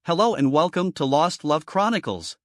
Hello and welcome to Lost Love Chronicles.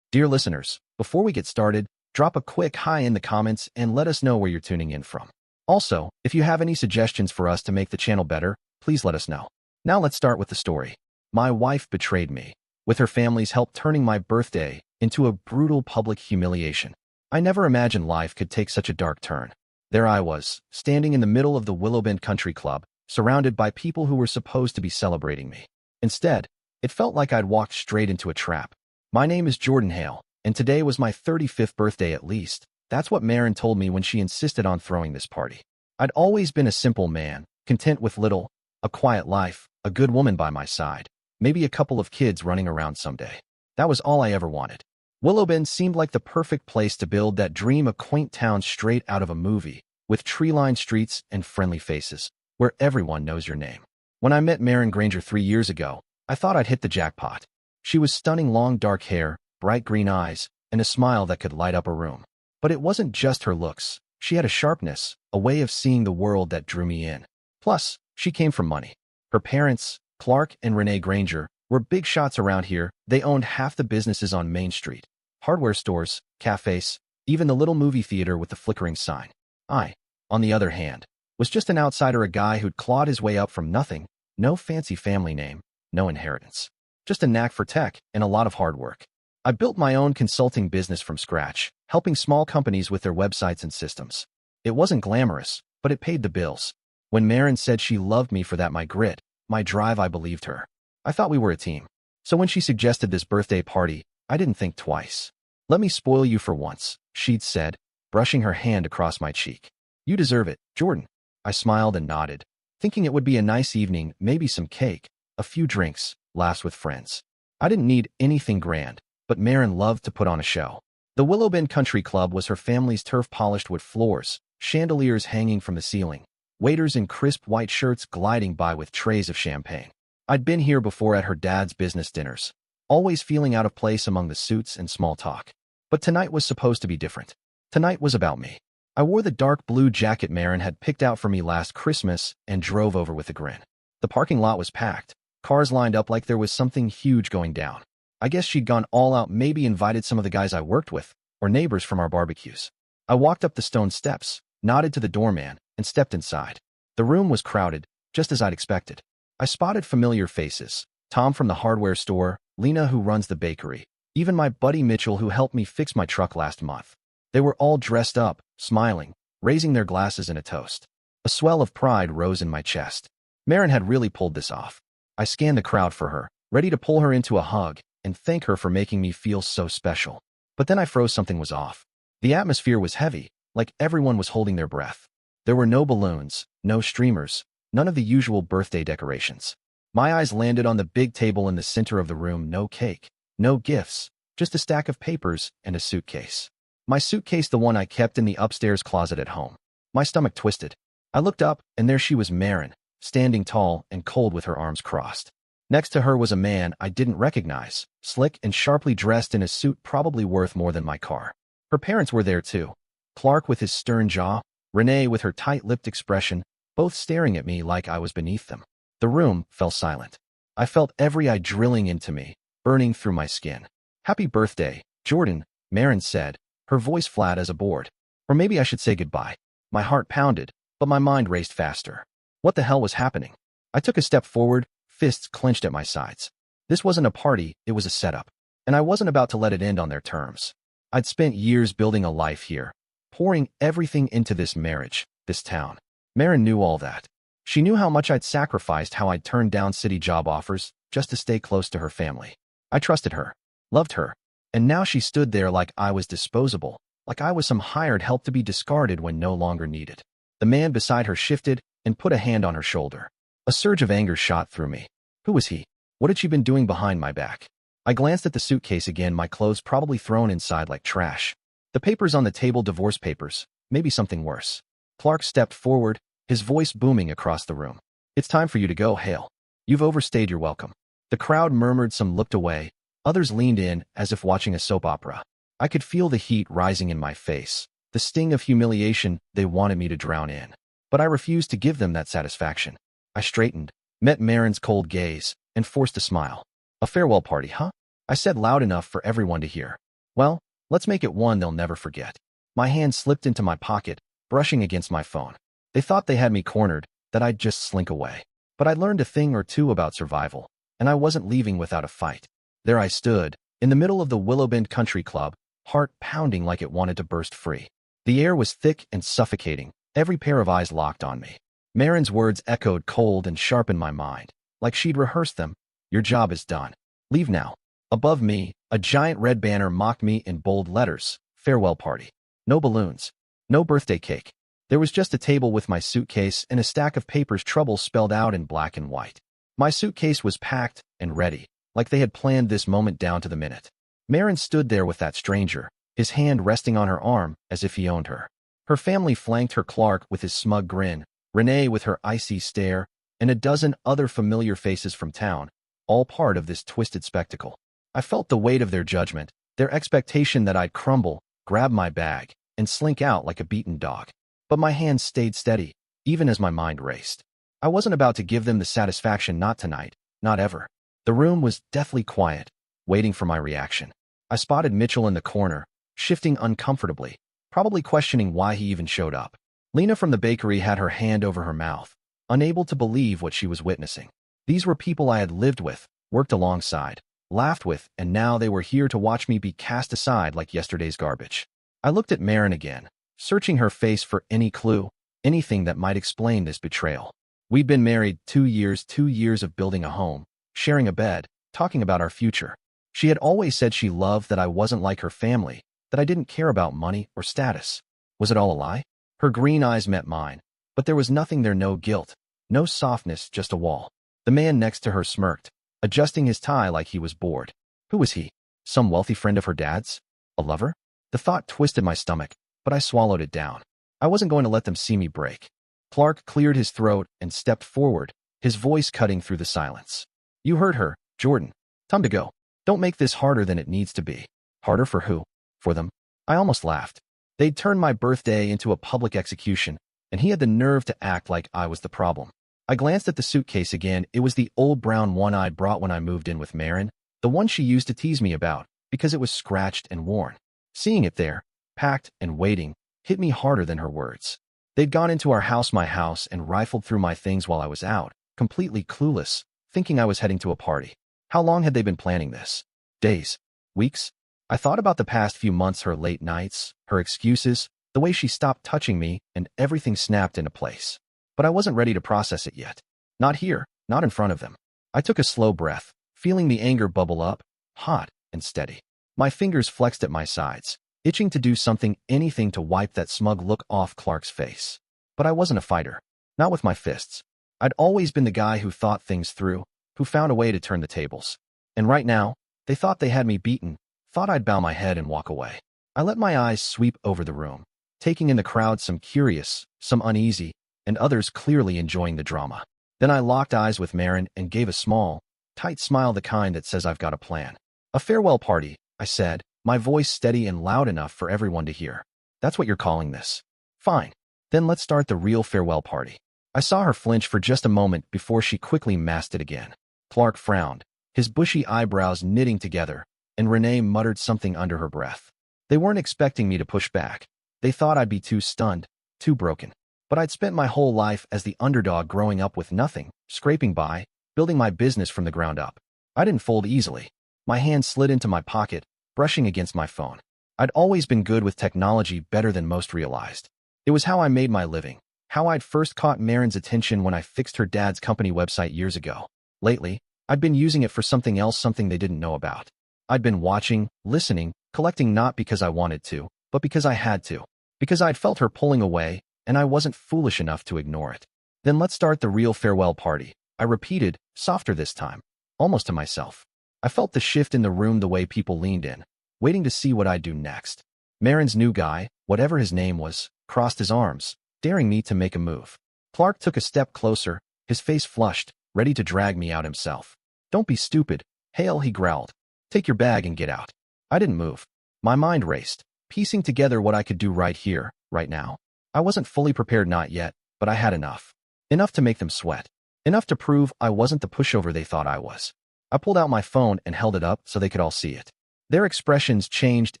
Dear listeners, before we get started, drop a quick hi in the comments and let us know where you're tuning in from. Also, if you have any suggestions for us to make the channel better, please let us know. Now let's start with the story. My wife betrayed me, with her family's help turning my birthday into a brutal public humiliation. I never imagined life could take such a dark turn. There I was, standing in the middle of the Willowbend Country Club, surrounded by people who were supposed to be celebrating me. Instead, it felt like I'd walked straight into a trap. My name is Jordan Hale, and today was my 35th birthday at least. That's what Marin told me when she insisted on throwing this party. I'd always been a simple man, content with little, a quiet life, a good woman by my side, maybe a couple of kids running around someday. That was all I ever wanted. Willowbend seemed like the perfect place to build that dream, a quaint town straight out of a movie, with tree-lined streets and friendly faces, where everyone knows your name. When I met Marin Granger 3 years ago, I thought I'd hit the jackpot. She was stunning, long dark hair, bright green eyes, and a smile that could light up a room. But it wasn't just her looks. She had a sharpness, a way of seeing the world that drew me in. Plus, she came from money. Her parents, Clark and Renee Granger, were big shots around here. They owned half the businesses on Main Street. Hardware stores, cafes, even the little movie theater with the flickering sign. I, on the other hand, was just an outsider, a guy who'd clawed his way up from nothing, no fancy family name, no inheritance. Just a knack for tech and a lot of hard work. I built my own consulting business from scratch, helping small companies with their websites and systems. It wasn't glamorous, but it paid the bills. When Marin said she loved me for that, my grit, my drive, I believed her. I thought we were a team. So when she suggested this birthday party, I didn't think twice. "Let me spoil you for once," she'd said, brushing her hand across my cheek. "You deserve it, Jordan." I smiled and nodded, thinking it would be a nice evening, maybe some cake, a few drinks, laughs with friends. I didn't need anything grand, but Marin loved to put on a show. The Willowbend Country Club was her family's turf, polished wood floors, chandeliers hanging from the ceiling, waiters in crisp white shirts gliding by with trays of champagne. I'd been here before at her dad's business dinners, always feeling out of place among the suits and small talk. But tonight was supposed to be different. Tonight was about me. I wore the dark blue jacket Marin had picked out for me last Christmas and drove over with a grin. The parking lot was packed, cars lined up like there was something huge going down. I guess she'd gone all out, maybe invited some of the guys I worked with, or neighbors from our barbecues. I walked up the stone steps, nodded to the doorman, and stepped inside. The room was crowded, just as I'd expected. I spotted familiar faces: Tom from the hardware store, Lena who runs the bakery, even my buddy Mitchell who helped me fix my truck last month. They were all dressed up, smiling, raising their glasses in a toast. A swell of pride rose in my chest. Marin had really pulled this off. I scanned the crowd for her, ready to pull her into a hug and thank her for making me feel so special. But then I froze. Something was off. The atmosphere was heavy, like everyone was holding their breath. There were no balloons, no streamers, none of the usual birthday decorations. My eyes landed on the big table in the center of the room. No cake, no gifts, just a stack of papers and a suitcase. My suitcase, the one I kept in the upstairs closet at home. My stomach twisted. I looked up, and there she was, Marin, standing tall and cold with her arms crossed. Next to her was a man I didn't recognize, slick and sharply dressed in a suit probably worth more than my car. Her parents were there too. Clark with his stern jaw, Renee with her tight-lipped expression, both staring at me like I was beneath them. The room fell silent. I felt every eye drilling into me, burning through my skin. "Happy birthday, Jordan," Marin said, her voice flat as a board. Or maybe I should say goodbye. My heart pounded, but my mind raced faster. What the hell was happening? I took a step forward, fists clenched at my sides. This wasn't a party, it was a setup. And I wasn't about to let it end on their terms. I'd spent years building a life here, pouring everything into this marriage, this town. Marin knew all that. She knew how much I'd sacrificed, how I'd turned down city job offers just to stay close to her family. I trusted her, loved her, and now she stood there like I was disposable, like I was some hired help to be discarded when no longer needed. The man beside her shifted and put a hand on her shoulder. A surge of anger shot through me. Who was he? What had she been doing behind my back? I glanced at the suitcase again, my clothes probably thrown inside like trash. The papers on the table, divorce papers, maybe something worse. Clark stepped forward, his voice booming across the room. "It's time for you to go, Hale. You've overstayed your welcome." The crowd murmured, some looked away, others leaned in as if watching a soap opera. I could feel the heat rising in my face, the sting of humiliation they wanted me to drown in. But I refused to give them that satisfaction. I straightened, met Marin's cold gaze, and forced a smile. A farewell party, huh? I said loud enough for everyone to hear. Well, let's make it one they'll never forget. My hand slipped into my pocket, brushing against my phone. They thought they had me cornered, that I'd just slink away. But I'd learned a thing or two about survival, and I wasn't leaving without a fight. There I stood, in the middle of the Willowbend Country Club, heart pounding like it wanted to burst free. The air was thick and suffocating, every pair of eyes locked on me. Marin's words echoed cold and sharp in my mind, like she'd rehearsed them. Your job is done. Leave now. Above me, a giant red banner mocked me in bold letters, farewell party. No balloons. No birthday cake. There was just a table with my suitcase and a stack of papers, trouble spelled out in black and white. My suitcase was packed and ready, like they had planned this moment down to the minute. Marin stood there with that stranger, his hand resting on her arm as if he owned her. Her family flanked her, Clark with his smug grin, Renee with her icy stare, and a dozen other familiar faces from town, all part of this twisted spectacle. I felt the weight of their judgment, their expectation that I'd crumble, grab my bag, and slink out like a beaten dog. But my hands stayed steady, even as my mind raced. I wasn't about to give them the satisfaction, not tonight, not ever. The room was deathly quiet, waiting for my reaction. I spotted Mitchell in the corner, shifting uncomfortably, probably questioning why he even showed up. Lena from the bakery had her hand over her mouth, unable to believe what she was witnessing. These were people I had lived with, worked alongside, laughed with, and now they were here to watch me be cast aside like yesterday's garbage. I looked at Marin again, searching her face for any clue, anything that might explain this betrayal. We'd been married 2 years of building a home, sharing a bed, talking about our future. She had always said she loved that I wasn't like her family, that I didn't care about money or status. Was it all a lie? Her green eyes met mine, but there was nothing there, no guilt, no softness, just a wall. The man next to her smirked, adjusting his tie like he was bored. Who was he? Some wealthy friend of her dad's? A lover? The thought twisted my stomach, but I swallowed it down. I wasn't going to let them see me break. Clark cleared his throat and stepped forward, his voice cutting through the silence. You heard her, Jordan. Time to go. Don't make this harder than it needs to be. Harder for who? For them? I almost laughed. They'd turned my birthday into a public execution, and he had the nerve to act like I was the problem. I glanced at the suitcase again. It was the old brown one I'd brought when I moved in with Marin, the one she used to tease me about, because it was scratched and worn. Seeing it there, packed and waiting, hit me harder than her words. They'd gone into our house, my house, and rifled through my things while I was out, completely clueless, thinking I was heading to a party. How long had they been planning this? Days? Weeks? I thought about the past few months, her late nights, her excuses, the way she stopped touching me, and everything snapped into place. But I wasn't ready to process it yet. Not here, not in front of them. I took a slow breath, feeling the anger bubble up, hot and steady. My fingers flexed at my sides, itching to do something, anything to wipe that smug look off Clark's face. But I wasn't a fighter. Not with my fists. I'd always been the guy who thought things through, who found a way to turn the tables. And right now, they thought they had me beaten, thought I'd bow my head and walk away. I let my eyes sweep over the room, taking in the crowd, some curious, some uneasy, and others clearly enjoying the drama. Then I locked eyes with Marin and gave a small, tight smile, the kind that says I've got a plan. A farewell party, I said, my voice steady and loud enough for everyone to hear. That's what you're calling this? Fine. Then let's start the real farewell party. I saw her flinch for just a moment before she quickly masked it again. Clark frowned, his bushy eyebrows knitting together, and Renee muttered something under her breath. They weren't expecting me to push back. They thought I'd be too stunned, too broken. But I'd spent my whole life as the underdog, growing up with nothing, scraping by, building my business from the ground up. I didn't fold easily. My hand slid into my pocket, brushing against my phone. I'd always been good with technology, better than most realized. It was how I made my living, how I'd first caught Marin's attention when I fixed her dad's company website years ago. Lately, I'd been using it for something else, something they didn't know about. I'd been watching, listening, collecting, not because I wanted to, but because I had to. Because I'd felt her pulling away, and I wasn't foolish enough to ignore it. Then let's start the real farewell party, I repeated, softer this time, almost to myself. I felt the shift in the room, the way people leaned in, waiting to see what I'd do next. Marin's new guy, whatever his name was, crossed his arms, daring me to make a move. Clark took a step closer, his face flushed, ready to drag me out himself. Don't be stupid, Hale, he growled. Take your bag and get out. I didn't move. My mind raced, piecing together what I could do right here, right now. I wasn't fully prepared, not yet, but I had enough. Enough to make them sweat. Enough to prove I wasn't the pushover they thought I was. I pulled out my phone and held it up so they could all see it. Their expressions changed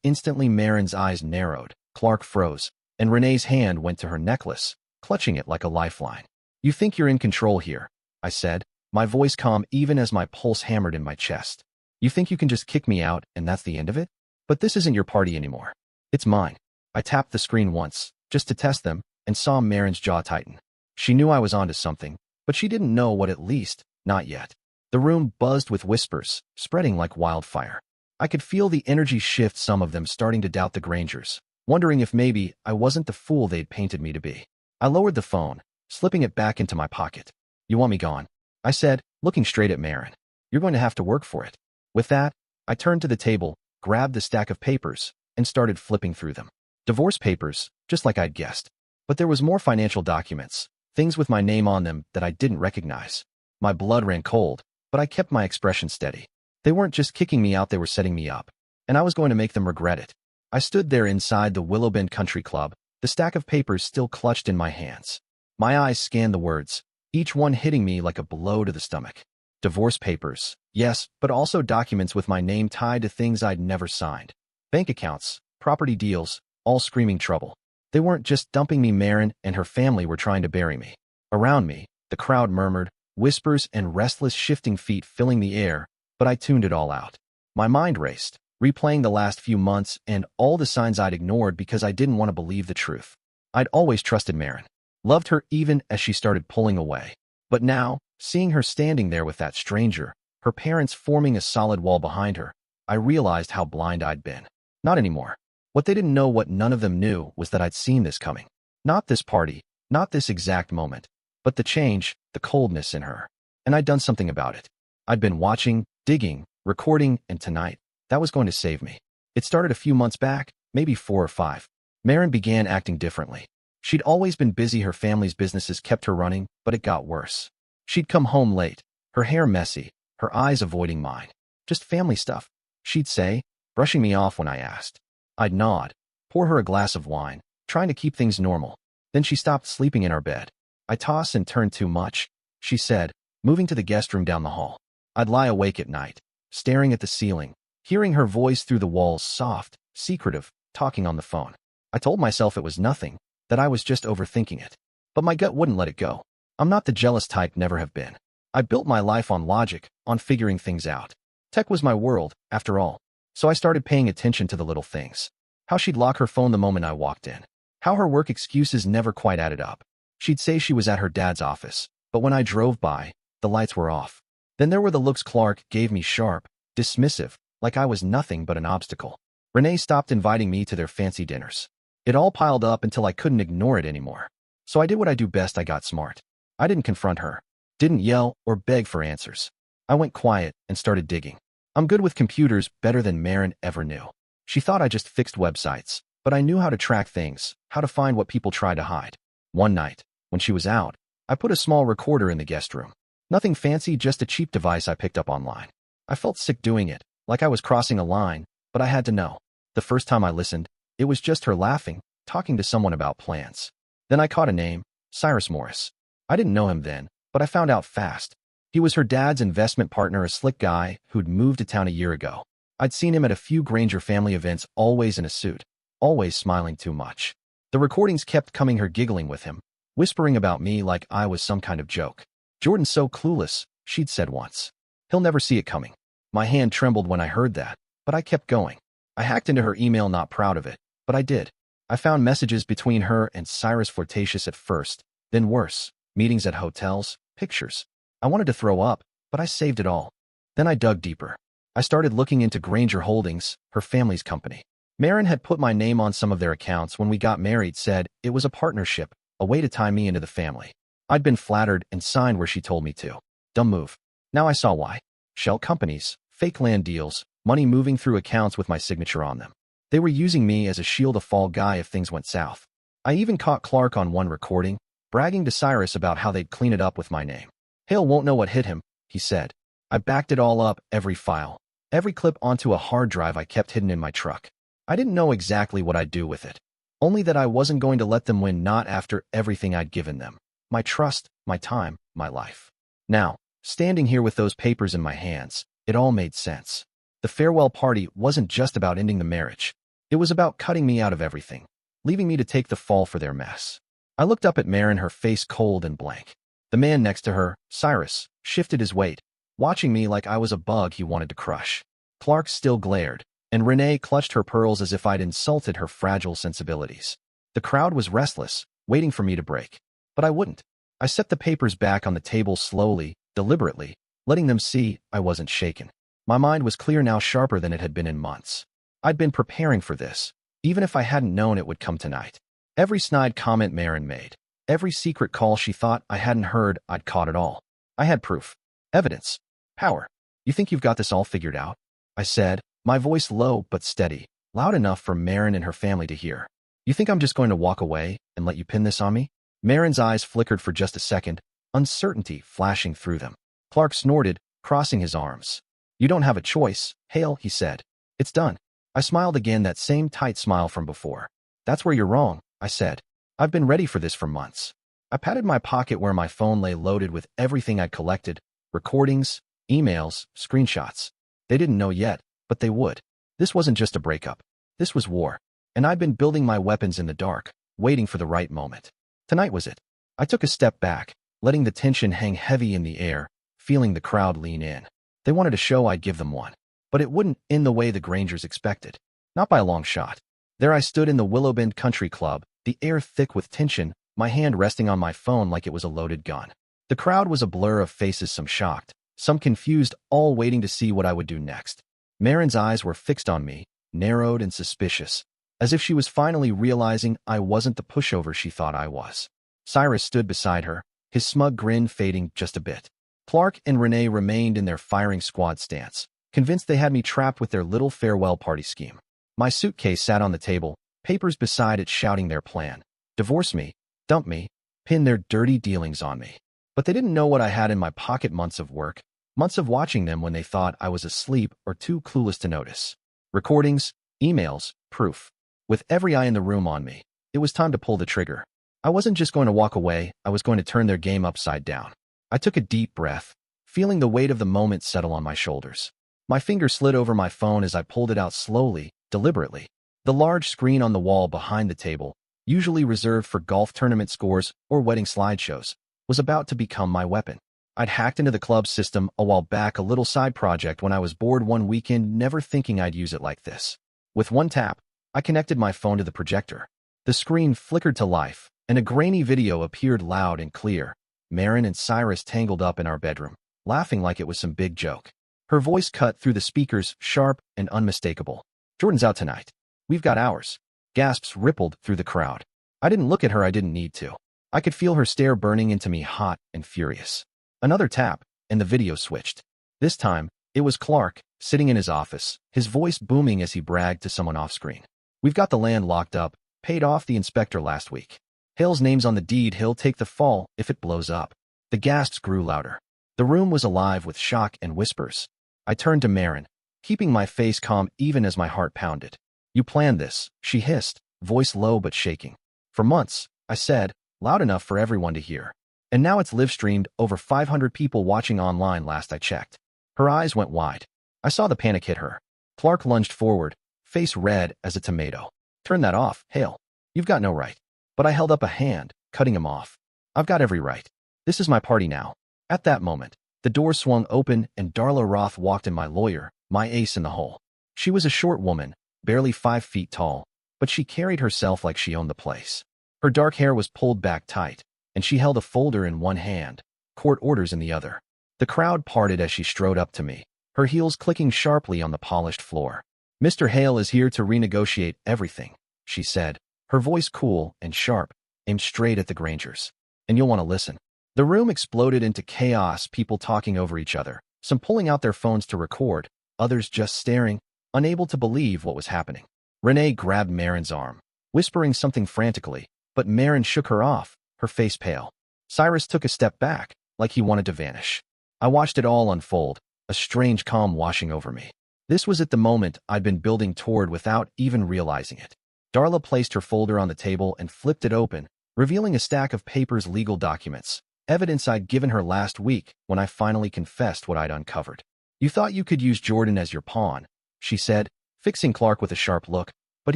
instantly. Marin's eyes narrowed, Clark froze, and Renee's hand went to her necklace, clutching it like a lifeline. "You think you're in control here," I said, my voice calm even as my pulse hammered in my chest. "You think you can just kick me out and that's the end of it? But this isn't your party anymore. It's mine." I tapped the screen once, just to test them, and saw Marin's jaw tighten. She knew I was onto something, but she didn't know what, at least, not yet. The room buzzed with whispers, spreading like wildfire. I could feel the energy shift, some of them starting to doubt the Grangers, wondering if maybe I wasn't the fool they'd painted me to be. I lowered the phone, slipping it back into my pocket. "You want me gone?" I said, looking straight at Marin. "You're going to have to work for it." With that, I turned to the table, grabbed the stack of papers, and started flipping through them. Divorce papers, just like I'd guessed. But there was more: financial documents, things with my name on them that I didn't recognize. My blood ran cold, but I kept my expression steady. They weren't just kicking me out, they were setting me up, and I was going to make them regret it. I stood there inside the Willowbend Country Club, the stack of papers still clutched in my hands. My eyes scanned the words, each one hitting me like a blow to the stomach. Divorce papers, yes, but also documents with my name tied to things I'd never signed. Bank accounts, property deals, all screaming trouble. They weren't just dumping me. Marin and her family were trying to bury me. Around me, the crowd murmured, whispers and restless shifting feet filling the air, but I tuned it all out. My mind raced, replaying the last few months and all the signs I'd ignored because I didn't want to believe the truth. I'd always trusted Marin, loved her even as she started pulling away. But now, seeing her standing there with that stranger, her parents forming a solid wall behind her, I realized how blind I'd been. Not anymore. What they didn't know, what none of them knew, was that I'd seen this coming. Not this party, not this exact moment, but the change, the coldness in her. And I'd done something about it. I'd been watching, digging, recording, and tonight, that was going to save me. It started a few months back, maybe 4 or 5. Marin began acting differently. She'd always been busy, her family's businesses kept her running, but it got worse. She'd come home late, her hair messy, her eyes avoiding mine. "Just family stuff," she'd say, brushing me off when I asked. I'd nod, pour her a glass of wine, trying to keep things normal. Then she stopped sleeping in our bed. "I toss and turn too much," she said, moving to the guest room down the hall. I'd lie awake at night, staring at the ceiling, hearing her voice through the walls, soft, secretive, talking on the phone. I told myself it was nothing, that I was just overthinking it. But my gut wouldn't let it go. I'm not the jealous type, never have been. I built my life on logic, on figuring things out. Tech was my world, after all. So I started paying attention to the little things. How she'd lock her phone the moment I walked in. How her work excuses never quite added up. She'd say she was at her dad's office, but when I drove by, the lights were off. Then there were the looks Clark gave me, sharp, dismissive, like I was nothing but an obstacle. Renee stopped inviting me to their fancy dinners. It all piled up until I couldn't ignore it anymore. So I did what I do best. I got smart. I didn't confront her, didn't yell or beg for answers. I went quiet and started digging. I'm good with computers, better than Marin ever knew. She thought I just fixed websites, but I knew how to track things, how to find what people try to hide. One night, when she was out, I put a small recorder in the guest room. Nothing fancy, just a cheap device I picked up online. I felt sick doing it, like I was crossing a line, but I had to know. The first time I listened, it was just her laughing, talking to someone about plans. Then I caught a name, Cyrus Morris. I didn't know him then, but I found out fast. He was her dad's investment partner, a slick guy who'd moved to town a year ago. I'd seen him at a few Granger family events, always in a suit, always smiling too much. The recordings kept coming, her giggling with him, whispering about me like I was some kind of joke. "Jordan's so clueless," she'd said once. "He'll never see it coming." My hand trembled when I heard that, but I kept going. I hacked into her email, not proud of it, but I did. I found messages between her and Cyrus, flirtatious at first, then worse, meetings at hotels, pictures. I wanted to throw up, but I saved it all. Then I dug deeper. I started looking into Granger Holdings, her family's company. Marin had put my name on some of their accounts when we got married, said it was a partnership, a way to tie me into the family. I'd been flattered and signed where she told me to. Dumb move. Now I saw why. Shell companies, fake land deals, money moving through accounts with my signature on them. They were using me as a shield, a fall guy if things went south. I even caught Clark on one recording, bragging to Cyrus about how they'd clean it up with my name. "Hale won't know what hit him," he said. I backed it all up, every file, every clip, onto a hard drive I kept hidden in my truck. I didn't know exactly what I'd do with it. Only that I wasn't going to let them win, not after everything I'd given them. My trust, my time, my life. Now, standing here with those papers in my hands, it all made sense. The farewell party wasn't just about ending the marriage. It was about cutting me out of everything, leaving me to take the fall for their mess. I looked up at Marin, her face cold and blank. The man next to her, Cyrus, shifted his weight, watching me like I was a bug he wanted to crush. Clark still glared, and Renee clutched her pearls as if I'd insulted her fragile sensibilities. The crowd was restless, waiting for me to break. But I wouldn't. I set the papers back on the table slowly, deliberately, letting them see I wasn't shaken. My mind was clear now, sharper than it had been in months. I'd been preparing for this, even if I hadn't known it would come tonight. Every snide comment Marin made, every secret call she thought I hadn't heard, I'd caught it all. I had proof. Evidence. Power. You think you've got this all figured out? I said, my voice low but steady, loud enough for Marin and her family to hear. You think I'm just going to walk away and let you pin this on me? Marin's eyes flickered for just a second, uncertainty flashing through them. Clark snorted, crossing his arms. You don't have a choice, Hale, he said. It's done. I smiled again, that same tight smile from before. That's where you're wrong, I said. I've been ready for this for months. I patted my pocket where my phone lay loaded with everything I'd collected, recordings, emails, screenshots. They didn't know yet, but they would. This wasn't just a breakup. This was war. And I'd been building my weapons in the dark, waiting for the right moment. Tonight was it. I took a step back, letting the tension hang heavy in the air, feeling the crowd lean in. They wanted a show, I'd give them one. But it wouldn't end the way the Grangers expected. Not by a long shot. There I stood in the Willowbend Country Club, the air thick with tension, my hand resting on my phone like it was a loaded gun. The crowd was a blur of faces, some shocked, some confused, all waiting to see what I would do next. Marin's eyes were fixed on me, narrowed and suspicious, as if she was finally realizing I wasn't the pushover she thought I was. Cyrus stood beside her, his smug grin fading just a bit. Clark and Renee remained in their firing squad stance, convinced they had me trapped with their little farewell party scheme. My suitcase sat on the table, papers beside it shouting their plan. Divorce me, dump me, pin their dirty dealings on me. But they didn't know what I had in my pocket, months of work, months of watching them when they thought I was asleep or too clueless to notice. Recordings, emails, proof. With every eye in the room on me, it was time to pull the trigger. I wasn't just going to walk away, I was going to turn their game upside down. I took a deep breath, feeling the weight of the moment settle on my shoulders. My finger slid over my phone as I pulled it out slowly, deliberately. The large screen on the wall behind the table, usually reserved for golf tournament scores or wedding slideshows, was about to become my weapon. I'd hacked into the club's system a while back, a little side project when I was bored one weekend, never thinking I'd use it like this. With one tap, I connected my phone to the projector. The screen flickered to life, and a grainy video appeared loud and clear. Marin and Cyrus tangled up in our bedroom, laughing like it was some big joke. Her voice cut through the speakers, sharp and unmistakable. Jordan's out tonight. We've got ours. Gasps rippled through the crowd. I didn't look at her, I didn't need to. I could feel her stare burning into me, hot and furious. Another tap, and the video switched. This time, it was Clark, sitting in his office, his voice booming as he bragged to someone off-screen. We've got the land locked up, paid off the inspector last week. Hale's name's on the deed, he'll take the fall if it blows up. The gasps grew louder. The room was alive with shock and whispers. I turned to Marin, keeping my face calm even as my heart pounded. You planned this, she hissed, voice low but shaking. For months, I said, loud enough for everyone to hear. And now it's live-streamed, over 500 people watching online last I checked. Her eyes went wide. I saw the panic hit her. Clark lunged forward, face red as a tomato. Turn that off, Hale. You've got no right. But I held up a hand, cutting him off. I've got every right. This is my party now. At that moment, the door swung open and Darla Roth walked in, my lawyer, my ace in the hole. She was a short woman, barely 5 feet tall, but she carried herself like she owned the place. Her dark hair was pulled back tight, and she held a folder in one hand, court orders in the other. The crowd parted as she strode up to me, her heels clicking sharply on the polished floor. Mr. Hale is here to renegotiate everything, she said, her voice cool and sharp, aimed straight at the Grangers. And you'll want to listen. The room exploded into chaos, people talking over each other, some pulling out their phones to record, others just staring, unable to believe what was happening. Renee grabbed Marin's arm, whispering something frantically, but Marin shook her off, her face pale. Cyrus took a step back, like he wanted to vanish. I watched it all unfold, a strange calm washing over me. This was at the moment I'd been building toward without even realizing it. Darla placed her folder on the table and flipped it open, revealing a stack of papers, legal documents, Evidence I'd given her last week when I finally confessed what I'd uncovered. You thought you could use Jordan as your pawn, she said, fixing Clark with a sharp look, but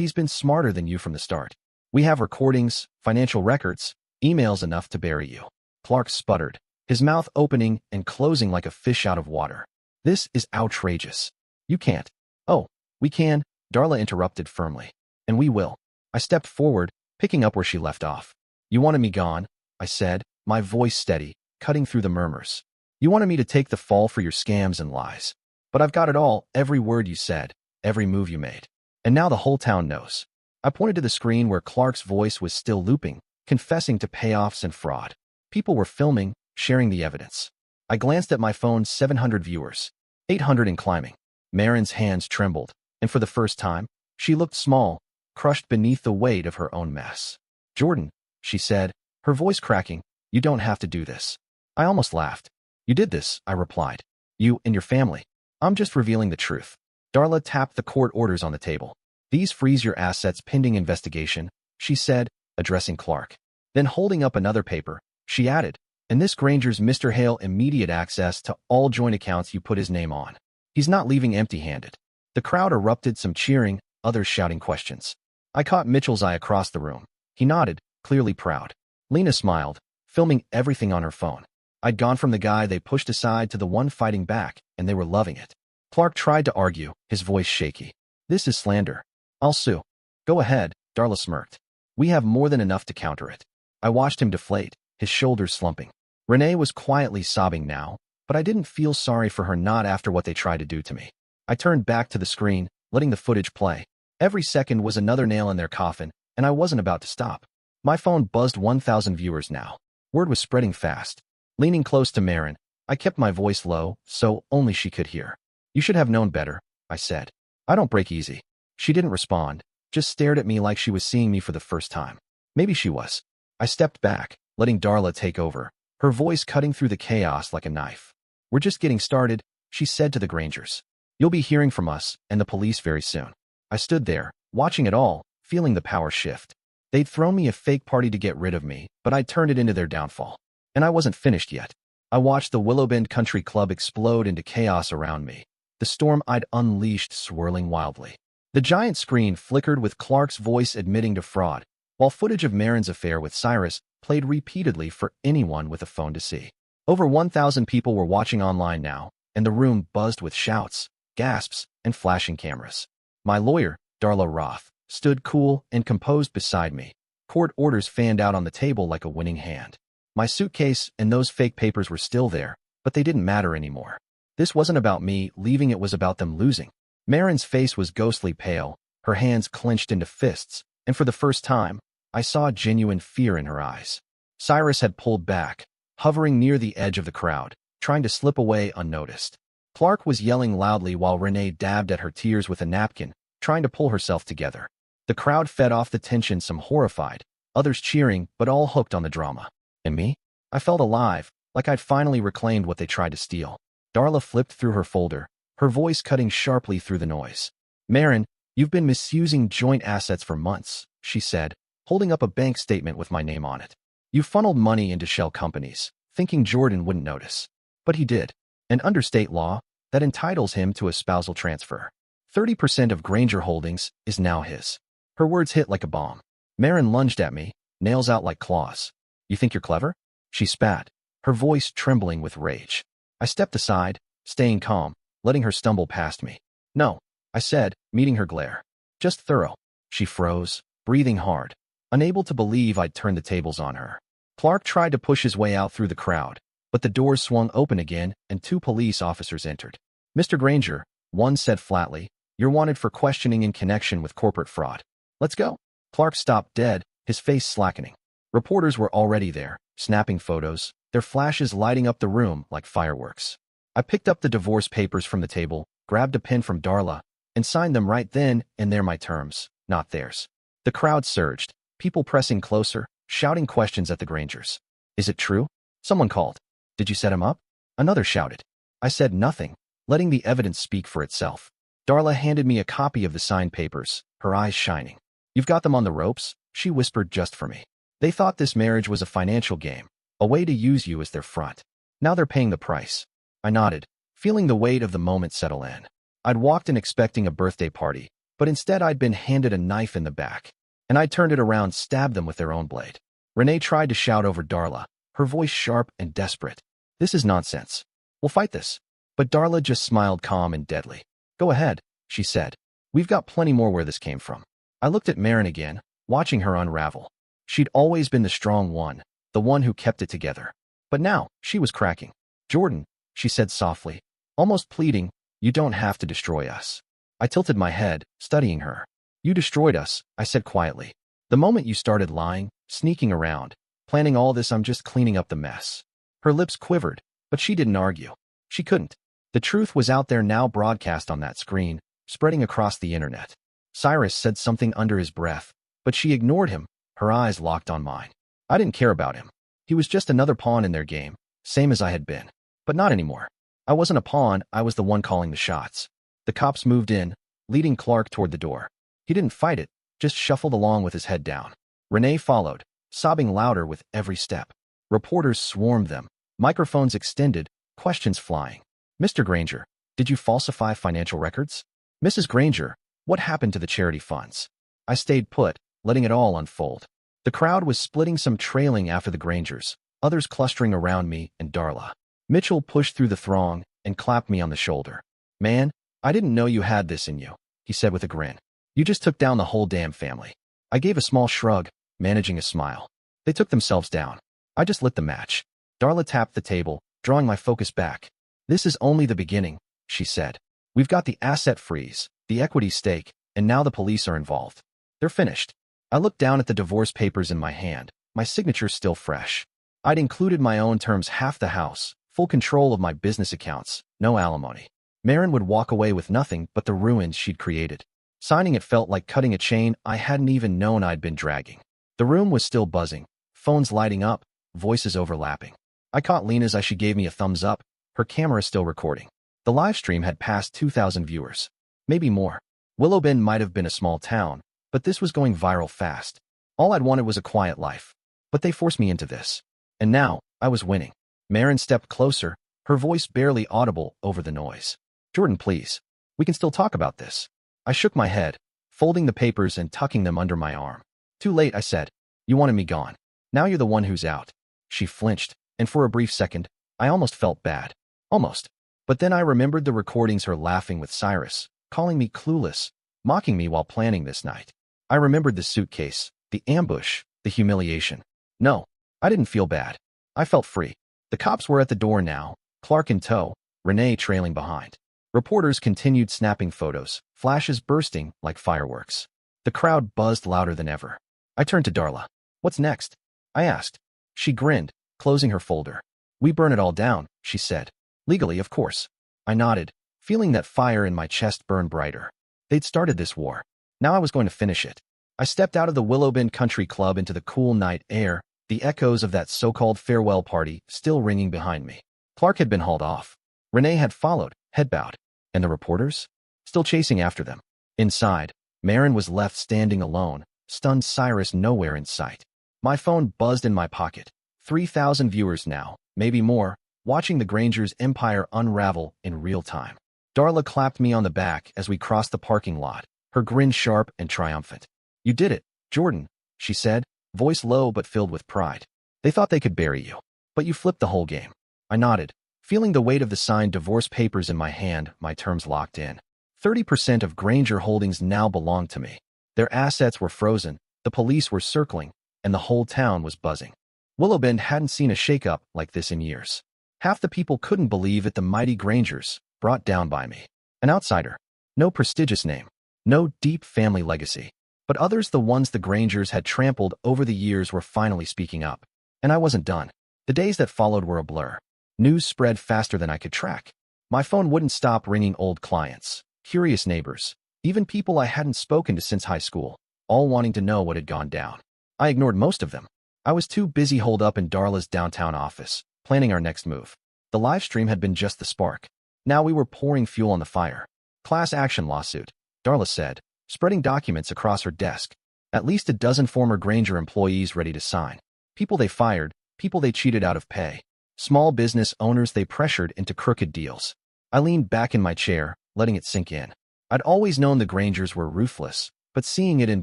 he's been smarter than you from the start. We have recordings, financial records, emails enough to bury you. Clark sputtered, his mouth opening and closing like a fish out of water. This is outrageous. You can't. Oh, we can, Darla interrupted firmly. And we will. I stepped forward, picking up where she left off. You wanted me gone, I said, my voice steady, cutting through the murmurs. You wanted me to take the fall for your scams and lies. But I've got it all, every word you said, every move you made. And now the whole town knows. I pointed to the screen where Clark's voice was still looping, confessing to payoffs and fraud. People were filming, sharing the evidence. I glanced at my phone's 700 viewers, 800 and climbing. Marin's hands trembled, and for the first time, she looked small, crushed beneath the weight of her own mess. Jordan, she said, her voice cracking, you don't have to do this. I almost laughed. You did this, I replied. You and your family. I'm just revealing the truth. Darla tapped the court orders on the table. These freeze your assets pending investigation, she said, addressing Clark. Then holding up another paper, she added, and this Granger's Mr. Hale immediate access to all joint accounts you put his name on. He's not leaving empty-handed. The crowd erupted, some cheering, others shouting questions. I caught Mitchell's eye across the room. He nodded, clearly proud. Lena smiled, filming everything on her phone. I'd gone from the guy they pushed aside to the one fighting back, and they were loving it. Clark tried to argue, his voice shaky. This is slander. I'll sue. Go ahead, Darla smirked. We have more than enough to counter it. I watched him deflate, his shoulders slumping. Renee was quietly sobbing now, but I didn't feel sorry for her, not after what they tried to do to me. I turned back to the screen, letting the footage play. Every second was another nail in their coffin, and I wasn't about to stop. My phone buzzed 1,000 viewers now. Word was spreading fast. Leaning close to Marin, I kept my voice low, so only she could hear. You should have known better, I said. I don't break easy. She didn't respond, just stared at me like she was seeing me for the first time. Maybe she was. I stepped back, letting Darla take over, her voice cutting through the chaos like a knife. We're just getting started, she said to the Grangers. You'll be hearing from us and the police very soon. I stood there, watching it all, feeling the power shift. They'd thrown me a fake party to get rid of me, but I'd turned it into their downfall. And I wasn't finished yet. I watched the Willowbend Country Club explode into chaos around me, the storm I'd unleashed swirling wildly. The giant screen flickered with Clark's voice admitting to fraud, while footage of Marin's affair with Cyrus played repeatedly for anyone with a phone to see. Over 1,000 people were watching online now, and the room buzzed with shouts, gasps, and flashing cameras. My lawyer, Darla Roth, stood cool and composed beside me. Court orders fanned out on the table like a winning hand. My suitcase and those fake papers were still there, but they didn't matter anymore. This wasn't about me leaving, it was about them losing. Marin's face was ghostly pale, her hands clenched into fists, and for the first time, I saw genuine fear in her eyes. Cyrus had pulled back, hovering near the edge of the crowd, trying to slip away unnoticed. Clark was yelling loudly while Renee dabbed at her tears with a napkin, trying to pull herself together. The crowd fed off the tension, some horrified, others cheering, but all hooked on the drama. And me? I felt alive, like I'd finally reclaimed what they tried to steal. Darla flipped through her folder, her voice cutting sharply through the noise. Marin, you've been misusing joint assets for months, she said, holding up a bank statement with my name on it. You funneled money into shell companies, thinking Jordan wouldn't notice. But he did. And under state law, that entitles him to a spousal transfer. 30% of Granger Holdings is now his. Her words hit like a bomb. Marin lunged at me, nails out like claws. You think you're clever? She spat, her voice trembling with rage. I stepped aside, staying calm, letting her stumble past me. No, I said, meeting her glare. Just thorough. She froze, breathing hard, unable to believe I'd turned the tables on her. Clark tried to push his way out through the crowd, but the doors swung open again and 2 police officers entered. Mr. Granger, one said flatly, you're wanted for questioning in connection with corporate fraud. Let's go. Clark stopped dead, his face slackening. Reporters were already there, snapping photos, their flashes lighting up the room like fireworks. I picked up the divorce papers from the table, grabbed a pen from Darla, and signed them right then and there, my terms, not theirs. The crowd surged, people pressing closer, shouting questions at the Grangers. Is it true? Someone called. Did you set him up? Another shouted. I said nothing, letting the evidence speak for itself. Darla handed me a copy of the signed papers, her eyes shining. You've got them on the ropes, she whispered just for me. They thought this marriage was a financial game, A way to use you as their front. Now they're paying the price. I nodded, feeling the weight of the moment settle in. I'd walked in expecting a birthday party, but instead I'd been handed a knife in the back. And I turned it around, stabbed them with their own blade. Renee tried to shout over Darla, her voice sharp and desperate. This is nonsense. We'll fight this. But Darla just smiled calm and deadly. Go ahead, she said. We've got plenty more where this came from. I looked at Marin again, watching her unravel. She'd always been the strong one, the one who kept it together. But now, she was cracking. Jordan, she said softly, almost pleading, you don't have to destroy us. I tilted my head, studying her. You destroyed us, I said quietly. The moment you started lying, sneaking around, planning all this, I'm just cleaning up the mess. Her lips quivered, but she didn't argue. She couldn't. The truth was out there now, broadcast on that screen, spreading across the internet. Cyrus said something under his breath, but she ignored him, her eyes locked on mine. I didn't care about him. He was just another pawn in their game, same as I had been. But not anymore. I wasn't a pawn, I was the one calling the shots. The cops moved in, leading Clark toward the door. He didn't fight it, just shuffled along with his head down. Renee followed, sobbing louder with every step. Reporters swarmed them, microphones extended, questions flying. Mr. Granger, did you falsify financial records? Mrs. Granger, what happened to the charity funds? I stayed put, letting it all unfold. The crowd was splitting, some trailing after the Grangers, others clustering around me and Darla. Mitchell pushed through the throng and clapped me on the shoulder. Man, I didn't know you had this in you, he said with a grin. You just took down the whole damn family. I gave a small shrug, managing a smile. They took themselves down. I just lit the match. Darla tapped the table, drawing my focus back. This is only the beginning, she said. We've got the asset freeze, the equity stake, and now the police are involved. They're finished. I looked down at the divorce papers in my hand, my signature still fresh. I'd included my own terms, half the house, full control of my business accounts, no alimony. Marin would walk away with nothing but the ruins she'd created. Signing it felt like cutting a chain I hadn't even known I'd been dragging. The room was still buzzing, phones lighting up, voices overlapping. I caught Lena's as she gave me a thumbs up, her camera still recording. The live stream had passed 2,000 viewers. Maybe more. Willowbend might have been a small town, but this was going viral fast. All I'd wanted was a quiet life. But they forced me into this. And now, I was winning. Marin stepped closer, her voice barely audible over the noise. Jordan, please. We can still talk about this. I shook my head, folding the papers and tucking them under my arm. Too late, I said. You wanted me gone. Now you're the one who's out. She flinched, and for a brief second, I almost felt bad. Almost. But then I remembered the recordings, her laughing with Cyrus, calling me clueless, mocking me while planning this night. I remembered the suitcase, the ambush, the humiliation. No, I didn't feel bad. I felt free. The cops were at the door now, Clark in tow, Renee trailing behind. Reporters continued snapping photos, flashes bursting like fireworks. The crowd buzzed louder than ever. I turned to Darla. What's next? I asked. She grinned, closing her folder. We burn it all down, she said. Legally, of course. I nodded, feeling that fire in my chest burn brighter. They'd started this war. Now I was going to finish it. I stepped out of the Willowbend Country Club into the cool night air, the echoes of that so-called farewell party still ringing behind me. Clark had been hauled off. Renee had followed, head bowed. And the reporters? Still chasing after them. Inside, Marin was left standing alone, stunned, Cyrus nowhere in sight. My phone buzzed in my pocket. 3,000 viewers now, maybe more, watching the Grangers' empire unravel in real time. Darla clapped me on the back as we crossed the parking lot, her grin sharp and triumphant. You did it, Jordan, she said, voice low but filled with pride. They thought they could bury you, but you flipped the whole game. I nodded, feeling the weight of the signed divorce papers in my hand, my terms locked in. 30% of Granger Holdings now belonged to me. Their assets were frozen, the police were circling, and the whole town was buzzing. Willowbend hadn't seen a shakeup like this in years. Half the people couldn't believe it, the mighty Grangers, brought down by me. An outsider. No prestigious name. No deep family legacy. But others, the ones the Grangers had trampled over the years, were finally speaking up. And I wasn't done. The days that followed were a blur. News spread faster than I could track. My phone wouldn't stop ringing, old clients, curious neighbors, even people I hadn't spoken to since high school, all wanting to know what had gone down. I ignored most of them. I was too busy holed up in Darla's downtown office, planning our next move. The live stream had been just the spark. Now we were pouring fuel on the fire. Class action lawsuit, Darla said, spreading documents across her desk. At least a dozen former Granger employees ready to sign. People they fired, people they cheated out of pay, small business owners they pressured into crooked deals. I leaned back in my chair, letting it sink in. I'd always known the Grangers were ruthless, but seeing it in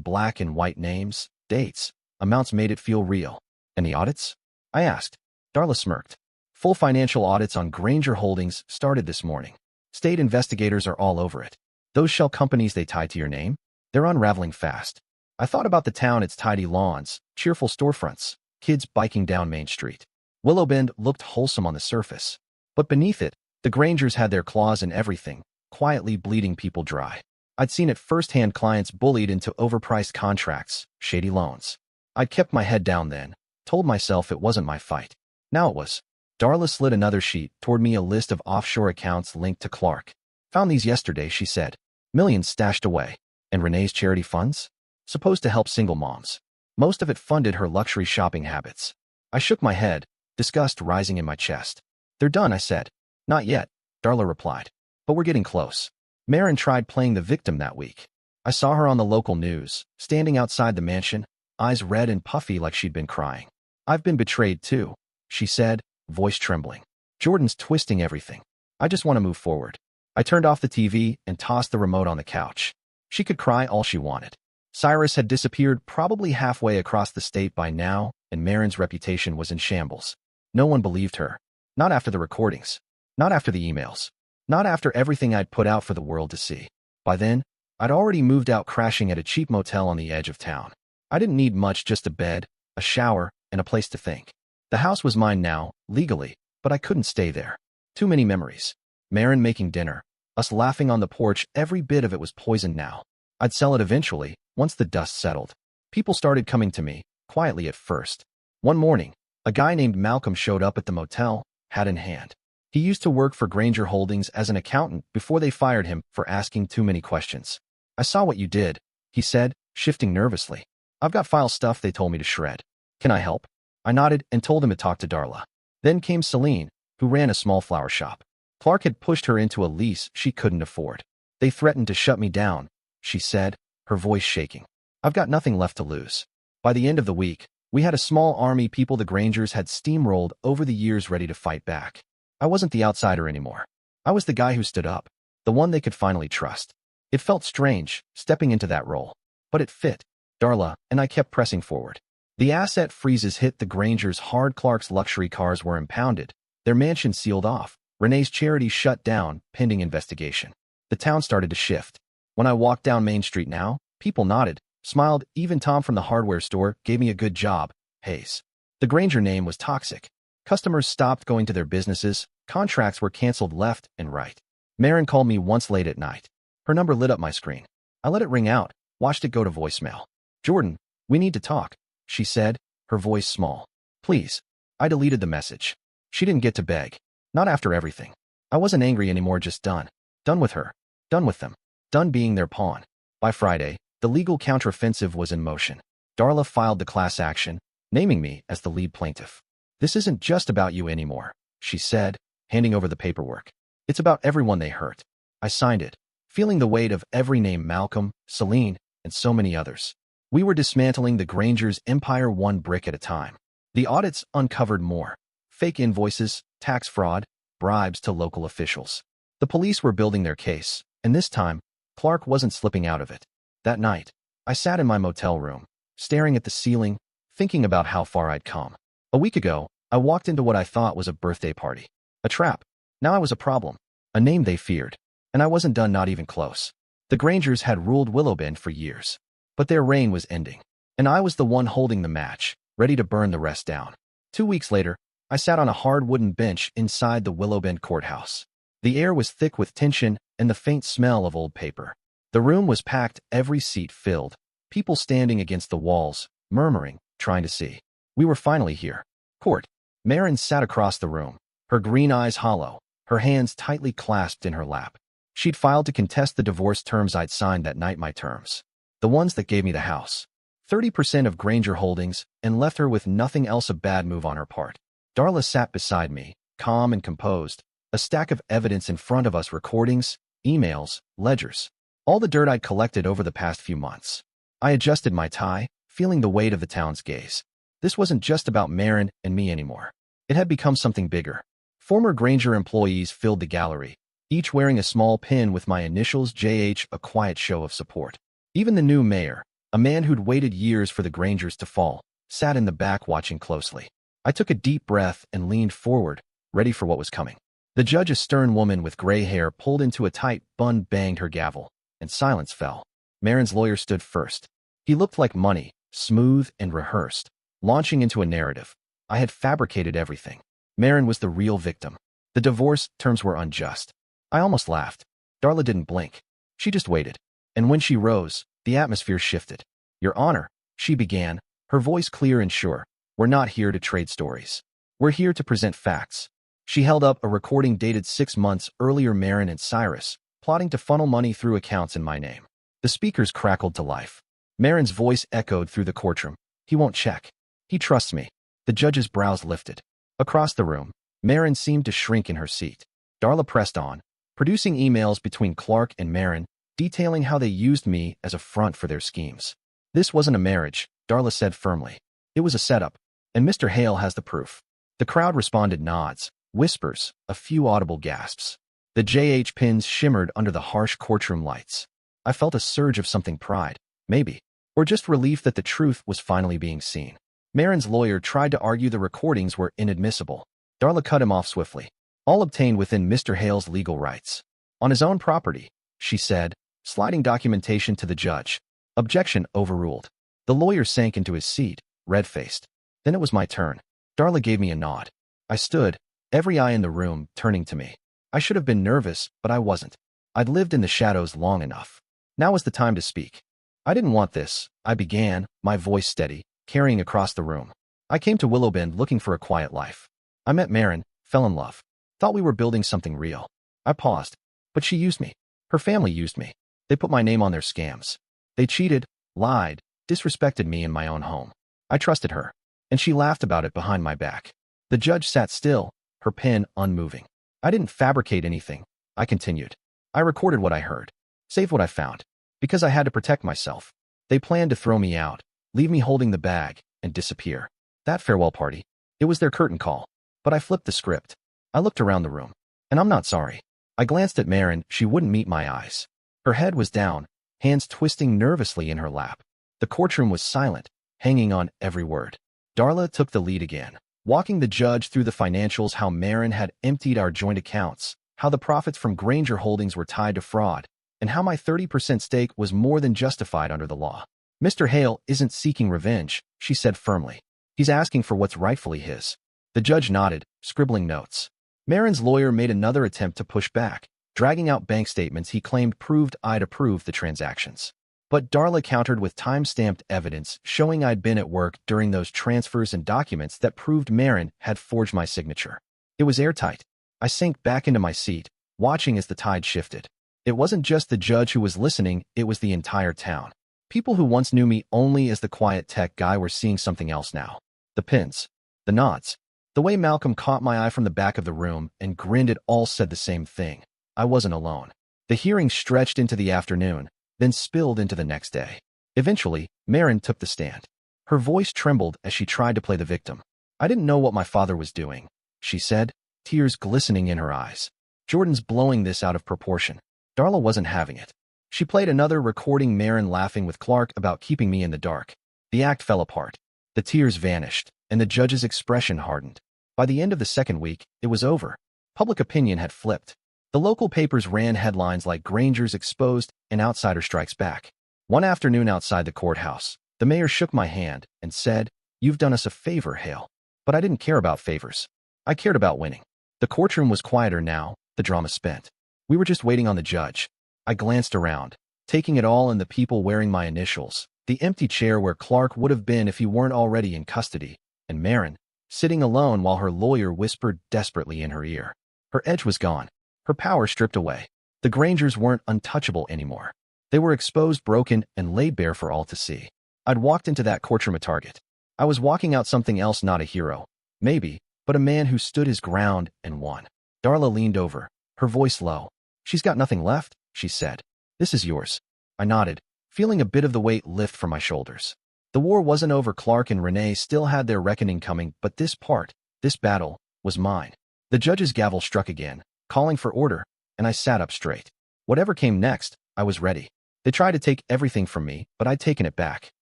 black and white names, dates, amounts made it feel real. And the audits? I asked. Darla smirked. Full financial audits on Granger Holdings started this morning. State investigators are all over it. Those shell companies they tie to your name? They're unraveling fast. I thought about the town, its tidy lawns, cheerful storefronts, kids biking down Main Street. Willowbend looked wholesome on the surface. But beneath it, the Grangers had their claws in everything, quietly bleeding people dry. I'd seen it firsthand, clients bullied into overpriced contracts, shady loans. I'd kept my head down then, told myself it wasn't my fight. Now it was. Darla slid another sheet toward me, a list of offshore accounts linked to Clark. Found these yesterday, she said. Millions stashed away. And Renee's charity funds? Supposed to help single moms. Most of it funded her luxury shopping habits. I shook my head, disgust rising in my chest. They're done, I said. Not yet, Darla replied. But we're getting close. Marin tried playing the victim that week. I saw her on the local news, standing outside the mansion, eyes red and puffy like she'd been crying. I've been betrayed too, she said, voice trembling. Jordan's twisting everything. I just want to move forward. I turned off the TV and tossed the remote on the couch. She could cry all she wanted. Cyrus had disappeared probably halfway across the state by now, and Marin's reputation was in shambles. No one believed her. Not after the recordings. Not after the emails. Not after everything I'd put out for the world to see. By then, I'd already moved out, crashing at a cheap motel on the edge of town. I didn't need much, just a bed, a shower, and a place to think. The house was mine now, legally, but I couldn't stay there. Too many memories. Marin making dinner, us laughing on the porch, every bit of it was poisoned now. I'd sell it eventually, once the dust settled. People started coming to me, quietly at first. One morning, a guy named Malcolm showed up at the motel, hat in hand. He used to work for Granger Holdings as an accountant before they fired him for asking too many questions. I saw what you did, he said, shifting nervously. I've got file stuff they told me to shred. Can I help? I nodded and told him to talk to Darla. Then came Celine, who ran a small flower shop. Clark had pushed her into a lease she couldn't afford. They threatened to shut me down, she said, her voice shaking. I've got nothing left to lose. By the end of the week, we had a small army, people the Grangers had steamrolled over the years, ready to fight back. I wasn't the outsider anymore. I was the guy who stood up, the one they could finally trust. It felt strange, stepping into that role. But it fit. Darla and I kept pressing forward. The asset freezes hit the Grangers hard. Clark's luxury cars were impounded, their mansion sealed off, Renee's charity shut down, pending investigation. The town started to shift. When I walked down Main Street now, people nodded, smiled, even Tom from the hardware store gave me a good job. Hayes. The Granger name was toxic. Customers stopped going to their businesses, contracts were canceled left and right. Marin called me once late at night. Her number lit up my screen. I let it ring out, watched it go to voicemail. Jordan, we need to talk, she said, her voice small. Please. I deleted the message. She didn't get to beg. Not after everything. I wasn't angry anymore, just done. Done with her. Done with them. Done being their pawn. By Friday, the legal counteroffensive was in motion. Darla filed the class action, naming me as the lead plaintiff. This isn't just about you anymore, she said, handing over the paperwork. It's about everyone they hurt. I signed it, feeling the weight of every name: Malcolm, Celine, and so many others. We were dismantling the Grangers' empire one brick at a time. The audits uncovered more. Fake invoices, tax fraud, bribes to local officials. The police were building their case, and this time, Clark wasn't slipping out of it. That night, I sat in my motel room, staring at the ceiling, thinking about how far I'd come. A week ago, I walked into what I thought was a birthday party. A trap. Now I was a problem. A name they feared. And I wasn't done, not even close. The Grangers had ruled Willowbend for years. But their reign was ending. And I was the one holding the match, ready to burn the rest down. 2 weeks later, I sat on a hard wooden bench inside the Willowbend courthouse. The air was thick with tension and the faint smell of old paper. The room was packed, every seat filled. People standing against the walls, murmuring, trying to see. We were finally here. Court. Marin sat across the room, her green eyes hollow, her hands tightly clasped in her lap. She'd filed to contest the divorce terms I'd signed that night, my terms. The ones that gave me the house. 30% of Granger Holdings, and left her with nothing else, a bad move on her part. Darla sat beside me, calm and composed, a stack of evidence in front of us: recordings, emails, ledgers. All the dirt I'd collected over the past few months. I adjusted my tie, feeling the weight of the town's gaze. This wasn't just about Marin and me anymore. It had become something bigger. Former Granger employees filled the gallery, each wearing a small pin with my initials JH, a quiet show of support. Even the new mayor, a man who'd waited years for the Grangers to fall, sat in the back watching closely. I took a deep breath and leaned forward, ready for what was coming. The judge, a stern woman with gray hair pulled into a tight bun, banged her gavel, and silence fell. Marin's lawyer stood first. He looked like money, smooth and rehearsed, launching into a narrative. I had fabricated everything. Marin was the real victim. The divorce terms were unjust. I almost laughed. Darla didn't blink. She just waited. And when she rose, the atmosphere shifted. Your Honor, she began, her voice clear and sure. We're not here to trade stories. We're here to present facts. She held up a recording dated 6 months earlier. Marin and Cyrus, plotting to funnel money through accounts in my name. The speakers crackled to life. Marin's voice echoed through the courtroom. He won't check. He trusts me. The judge's brows lifted. Across the room, Marin seemed to shrink in her seat. Darla pressed on, producing emails between Clark and Marin, detailing how they used me as a front for their schemes. This wasn't a marriage, Darla said firmly. It was a setup, and Mr. Hale has the proof. The crowd responded nods, whispers, a few audible gasps. The JH pins shimmered under the harsh courtroom lights. I felt a surge of something, pride, maybe, or just relief that the truth was finally being seen. Marin's lawyer tried to argue the recordings were inadmissible. Darla cut him off swiftly. All obtained within Mr. Hale's legal rights. On his own property, she said, sliding documentation to the judge. Objection overruled. The lawyer sank into his seat, red-faced. Then it was my turn. Darla gave me a nod. I stood, every eye in the room turning to me. I should have been nervous, but I wasn't. I'd lived in the shadows long enough. Now was the time to speak. I didn't want this, I began, my voice steady, carrying across the room. I came to Willowbend looking for a quiet life. I met Marin, fell in love. Thought we were building something real. I paused. But she used me. Her family used me. They put my name on their scams. They cheated, lied, disrespected me in my own home. I trusted her. And she laughed about it behind my back. The judge sat still, her pen unmoving. I didn't fabricate anything, I continued. I recorded what I heard. Saved what I found. Because I had to protect myself. They planned to throw me out, leave me holding the bag, and disappear. That farewell party. It was their curtain call. But I flipped the script. I looked around the room. And I'm not sorry. I glanced at Marin. She wouldn't meet my eyes. Her head was down, hands twisting nervously in her lap. The courtroom was silent, hanging on every word. Darla took the lead again, walking the judge through the financials, how Marin had emptied our joint accounts, how the profits from Granger Holdings were tied to fraud, and how my 30% stake was more than justified under the law. Mr. Hale isn't seeking revenge, she said firmly. He's asking for what's rightfully his. The judge nodded, scribbling notes. Marin's lawyer made another attempt to push back, dragging out bank statements he claimed proved I'd approved the transactions. But Darla countered with time-stamped evidence showing I'd been at work during those transfers and documents that proved Marin had forged my signature. It was airtight. I sank back into my seat, watching as the tide shifted. It wasn't just the judge who was listening, it was the entire town. People who once knew me only as the quiet tech guy were seeing something else now. The pins. The nods. The way Malcolm caught my eye from the back of the room and grinned at all said the same thing. I wasn't alone. The hearing stretched into the afternoon, then spilled into the next day. Eventually, Marin took the stand. Her voice trembled as she tried to play the victim. I didn't know what my father was doing, she said, tears glistening in her eyes. Jordan's blowing this out of proportion. Darla wasn't having it. She played another recording, Marin laughing with Clark about keeping me in the dark. The act fell apart. The tears vanished, and the judge's expression hardened. By the end of the second week, it was over. Public opinion had flipped. The local papers ran headlines like Granger's exposed and outsider strikes back. One afternoon outside the courthouse, the mayor shook my hand and said, "You've done us a favor, Hale." But I didn't care about favors. I cared about winning. The courtroom was quieter now, the drama spent. We were just waiting on the judge. I glanced around, taking it all in, the people wearing my initials, the empty chair where Clark would have been if he weren't already in custody, and Marin, sitting alone while her lawyer whispered desperately in her ear. Her edge was gone, her power stripped away. The Grangers weren't untouchable anymore. They were exposed, broken, and laid bare for all to see. I'd walked into that courtroom a target. I was walking out something else, not a hero, maybe, but a man who stood his ground and won. Darla leaned over, her voice low. "She's got nothing left," she said. "This is yours." I nodded, feeling a bit of the weight lift from my shoulders. The war wasn't over. Clark and Renee still had their reckoning coming, but this battle, was mine. The judge's gavel struck again, calling for order, and I sat up straight. Whatever came next, I was ready. They tried to take everything from me, but I'd taken it back.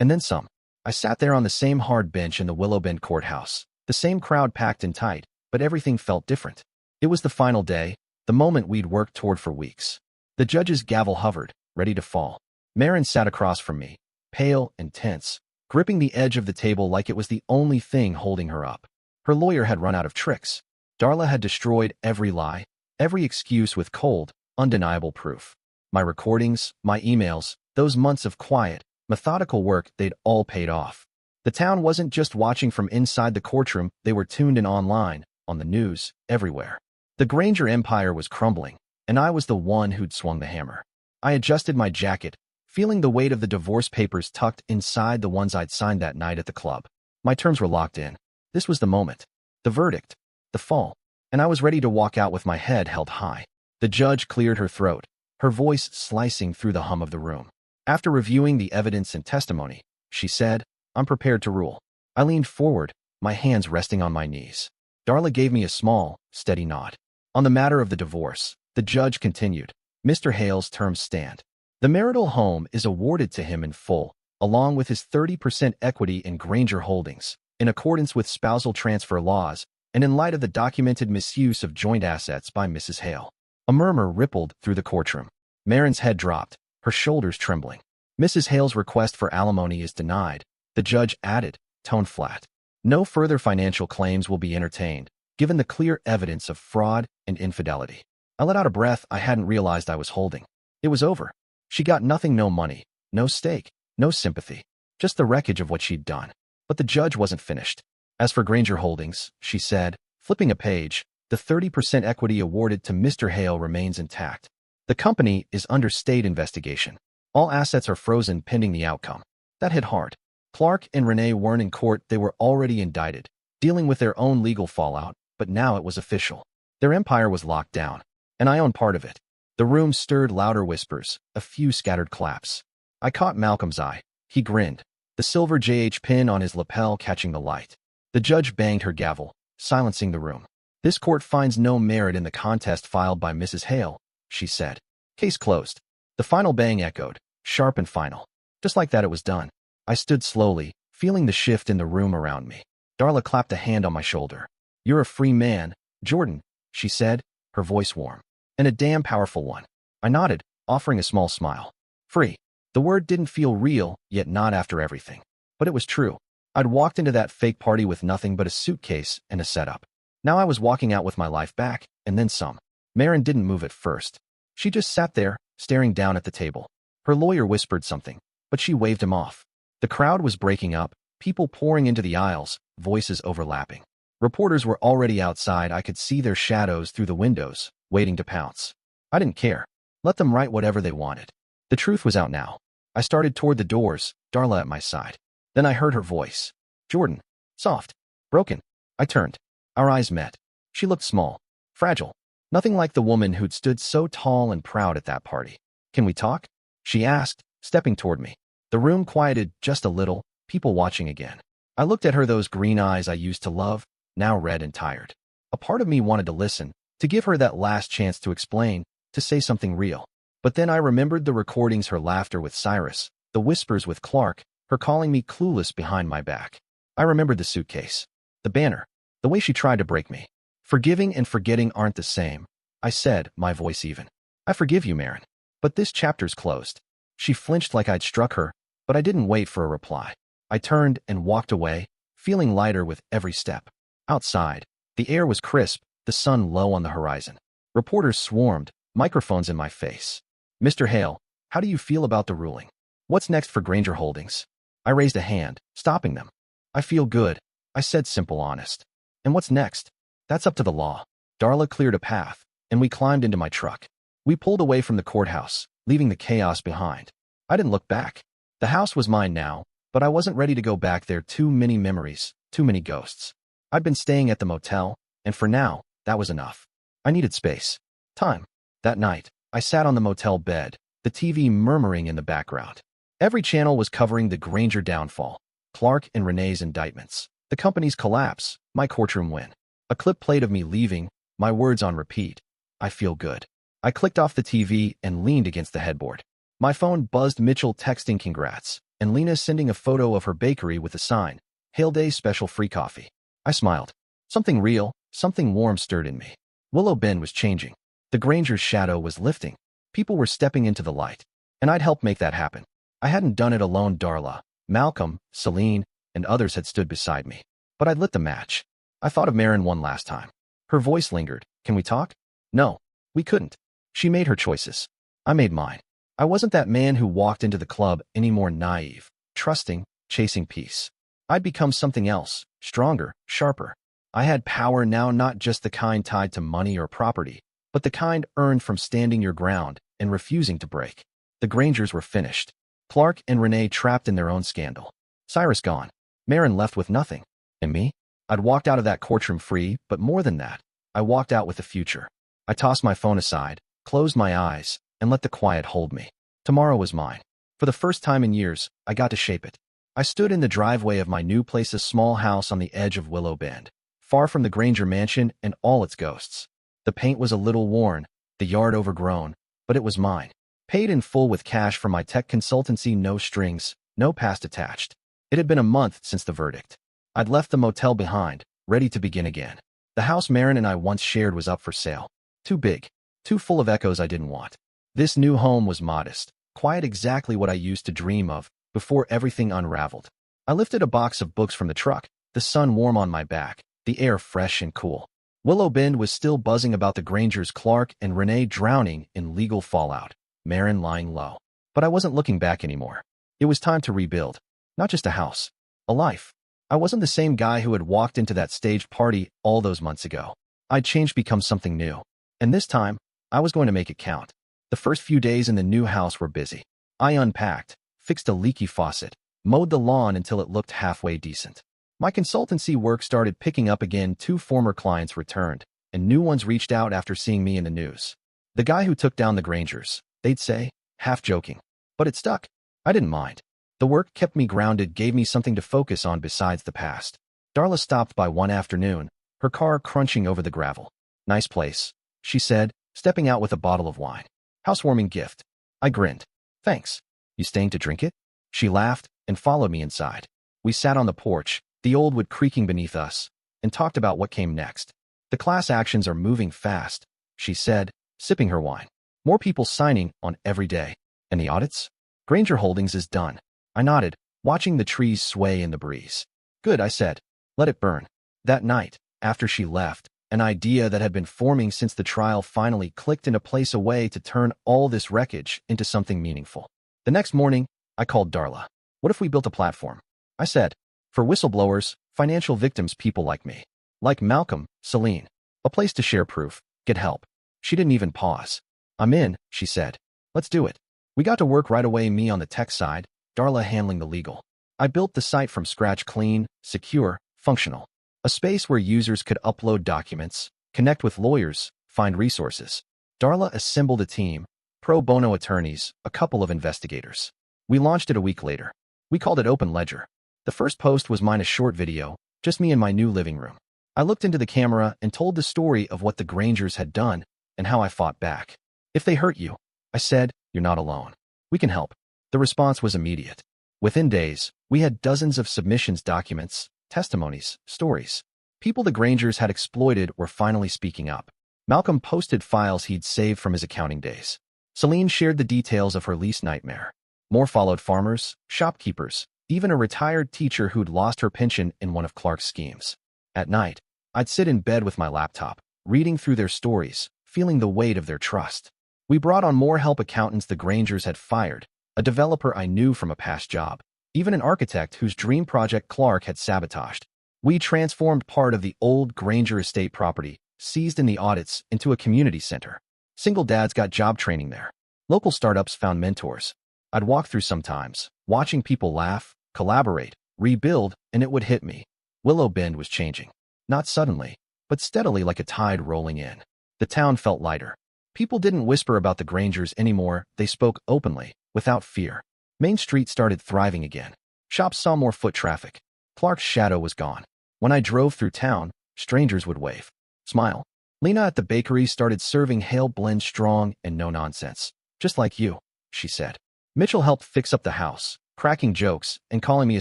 And then some. I sat there on the same hard bench in the Willow Bend courthouse, the same crowd packed and tight, but everything felt different. It was the final day, the moment we'd worked toward for weeks. The judge's gavel hovered, ready to fall. Marin sat across from me, pale and tense, gripping the edge of the table like it was the only thing holding her up. Her lawyer had run out of tricks. Darla had destroyed every lie, every excuse with cold, undeniable proof. My recordings, my emails, those months of quiet, methodical work, they'd all paid off. The town wasn't just watching from inside the courtroom, they were tuned in online, on the news, everywhere. The Granger empire was crumbling, and I was the one who'd swung the hammer. I adjusted my jacket, feeling the weight of the divorce papers tucked inside the ones I'd signed that night at the club. My terms were locked in. This was the moment. The verdict. The fall. And I was ready to walk out with my head held high. The judge cleared her throat, her voice slicing through the hum of the room. After reviewing the evidence and testimony, she said, "I'm prepared to rule." I leaned forward, my hands resting on my knees. Darla gave me a small, steady nod. On the matter of the divorce, the judge continued, "Mr. Hale's terms stand. The marital home is awarded to him in full, along with his 30% equity in Granger Holdings, in accordance with spousal transfer laws, and in light of the documented misuse of joint assets by Mrs. Hale." A murmur rippled through the courtroom. Marin's head dropped, her shoulders trembling. "Mrs. Hale's request for alimony is denied," the judge added, tone flat. "No further financial claims will be entertained, given the clear evidence of fraud and infidelity." I let out a breath I hadn't realized I was holding. It was over. She got nothing, no money, no stake, no sympathy, just the wreckage of what she'd done. But the judge wasn't finished. "As for Granger Holdings," she said, flipping a page, "the 30% equity awarded to Mr. Hale remains intact. The company is under state investigation. All assets are frozen pending the outcome." That hit hard. Clark and Renee weren't in court, they were already indicted, dealing with their own legal fallout, but now it was official. Their empire was locked down, and I owned part of it. The room stirred louder whispers, a few scattered claps. I caught Malcolm's eye. He grinned, the silver JH pin on his lapel catching the light. The judge banged her gavel, silencing the room. "This court finds no merit in the contest filed by Mrs. Hale," she said. "Case closed." The final bang echoed, sharp and final. Just like that, it was done. I stood slowly, feeling the shift in the room around me. Darla clapped a hand on my shoulder. "You're a free man, Jordan," she said, her voice warm. "And a damn powerful one." I nodded, offering a small smile. Free. The word didn't feel real, yet not after everything. But it was true. I'd walked into that fake party with nothing but a suitcase and a setup. Now I was walking out with my life back, and then some. Marin didn't move at first. She just sat there, staring down at the table. Her lawyer whispered something, but she waved him off. The crowd was breaking up, people pouring into the aisles, voices overlapping. Reporters were already outside. I could see their shadows through the windows, waiting to pounce. I didn't care. Let them write whatever they wanted. The truth was out now. I started toward the doors, Darla at my side. Then I heard her voice. "Jordan." Soft. Broken. I turned. Our eyes met. She looked small. Fragile. Nothing like the woman who'd stood so tall and proud at that party. "Can we talk?" she asked, stepping toward me. The room quieted just a little, people watching again. I looked at her, those green eyes I used to love, now red and tired. A part of me wanted to listen, to give her that last chance to explain, to say something real. But then I remembered the recordings, her laughter with Cyrus, the whispers with Clark, her calling me clueless behind my back. I remembered the suitcase, the banner, the way she tried to break me. "Forgiving and forgetting aren't the same," I said, my voice even. "I forgive you, Marin. But this chapter's closed." She flinched like I'd struck her, but I didn't wait for a reply. I turned and walked away, feeling lighter with every step. Outside, the air was crisp, the sun low on the horizon. Reporters swarmed, microphones in my face. "Mr. Hale, how do you feel about the ruling? What's next for Granger Holdings?" I raised a hand, stopping them. "I feel good," I said, simple, honest. "And what's next? That's up to the law." Darla cleared a path, and we climbed into my truck. We pulled away from the courthouse, leaving the chaos behind. I didn't look back. The house was mine now, but I wasn't ready to go back there. Too many memories, too many ghosts. I'd been staying at the motel, and for now, that was enough. I needed space. Time. That night, I sat on the motel bed, the TV murmuring in the background. Every channel was covering the Granger downfall, Clark and Renee's indictments, the company's collapse, my courtroom win. A clip played of me leaving, my words on repeat. I feel good. I clicked off the TV and leaned against the headboard. My phone buzzed, Mitchell texting congrats, and Lena sending a photo of her bakery with a sign, Hail Day special free coffee. I smiled. Something real, something warm stirred in me. Willow Bend was changing. The Granger's shadow was lifting. People were stepping into the light, and I'd helped make that happen. I hadn't done it alone. Darla, Malcolm, Celine, and others had stood beside me. But I'd lit the match. I thought of Marin one last time. Her voice lingered. Can we talk? No, we couldn't. She made her choices. I made mine. I wasn't that man who walked into the club anymore, naive, trusting, chasing peace. I'd become something else, stronger, sharper. I had power now, not just the kind tied to money or property, but the kind earned from standing your ground and refusing to break. The Grangers were finished. Clark and Renee trapped in their own scandal. Cyrus gone. Marin left with nothing. And me? I'd walked out of that courtroom free, but more than that, I walked out with a future. I tossed my phone aside, closed my eyes, and let the quiet hold me. Tomorrow was mine. For the first time in years, I got to shape it. I stood in the driveway of my new place, a small house on the edge of Willow Bend, far from the Granger mansion and all its ghosts. The paint was a little worn, the yard overgrown, but it was mine. Paid in full with cash from my tech consultancy, no strings, no past attached. It had been a month since the verdict. I'd left the motel behind, ready to begin again. The house Marin and I once shared was up for sale. Too big, too full of echoes I didn't want. This new home was modest, quiet, exactly what I used to dream of before everything unraveled. I lifted a box of books from the truck, the sun warm on my back, the air fresh and cool. Willow Bend was still buzzing about the Grangers, Clark and Renee drowning in legal fallout, Marin lying low. But I wasn't looking back anymore. It was time to rebuild. Not just a house, a life. I wasn't the same guy who had walked into that staged party all those months ago. I'd changed, become something new. And this time, I was going to make it count. The first few days in the new house were busy. I unpacked, fixed a leaky faucet, mowed the lawn until it looked halfway decent. My consultancy work started picking up again. 2 former clients returned, and new ones reached out after seeing me in the news. The guy who took down the Grangers, they'd say, half joking. But it stuck. I didn't mind. The work kept me grounded, gave me something to focus on besides the past. Darla stopped by one afternoon, her car crunching over the gravel. Nice place, she said, stepping out with a bottle of wine. Housewarming gift. I grinned. Thanks. You staying to drink it? She laughed and followed me inside. We sat on the porch, the old wood creaking beneath us, and talked about what came next. The class actions are moving fast, she said, sipping her wine. More people signing on every day. And the audits? Granger Holdings is done. I nodded, watching the trees sway in the breeze. Good, I said. Let it burn. That night, after she left, an idea that had been forming since the trial finally clicked into place, a way to turn all this wreckage into something meaningful. The next morning, I called Darla. What if we built a platform? I said. For whistleblowers, financial victims, people like me. Like Malcolm, Celine. A place to share proof, get help. She didn't even pause. I'm in, she said. Let's do it. We got to work right away, me on the tech side, Darla handling the legal. I built the site from scratch, clean, secure, functional. A space where users could upload documents, connect with lawyers, find resources. Darla assembled a team, pro bono attorneys, a couple of investigators. We launched it a week later. We called it Open Ledger. The first post was mine, a short video, just me in my new living room. I looked into the camera and told the story of what the Grangers had done and how I fought back. If they hurt you, I said, you're not alone. We can help. The response was immediate. Within days, we had dozens of submissions, documents, testimonies, stories. People the Grangers had exploited were finally speaking up. Malcolm posted files he'd saved from his accounting days. Celine shared the details of her lease nightmare. More followed, farmers, shopkeepers, even a retired teacher who'd lost her pension in one of Clark's schemes. At night, I'd sit in bed with my laptop, reading through their stories, feeling the weight of their trust. We brought on more help, accountants the Grangers had fired, a developer I knew from a past job, even an architect whose dream project Clark had sabotaged. We transformed part of the old Granger estate property, seized in the audits, into a community center. Single dads got job training there. Local startups found mentors. I'd walk through sometimes, watching people laugh, collaborate, rebuild, and it would hit me. Willow Bend was changing. Not suddenly, but steadily, like a tide rolling in. The town felt lighter. People didn't whisper about the Grangers anymore, they spoke openly, without fear. Main Street started thriving again. Shops saw more foot traffic. Clark's shadow was gone. When I drove through town, strangers would wave, smile. Lena at the bakery started serving Hale blend strong and no nonsense. Just like you, she said. Mitchell helped fix up the house, cracking jokes and calling me a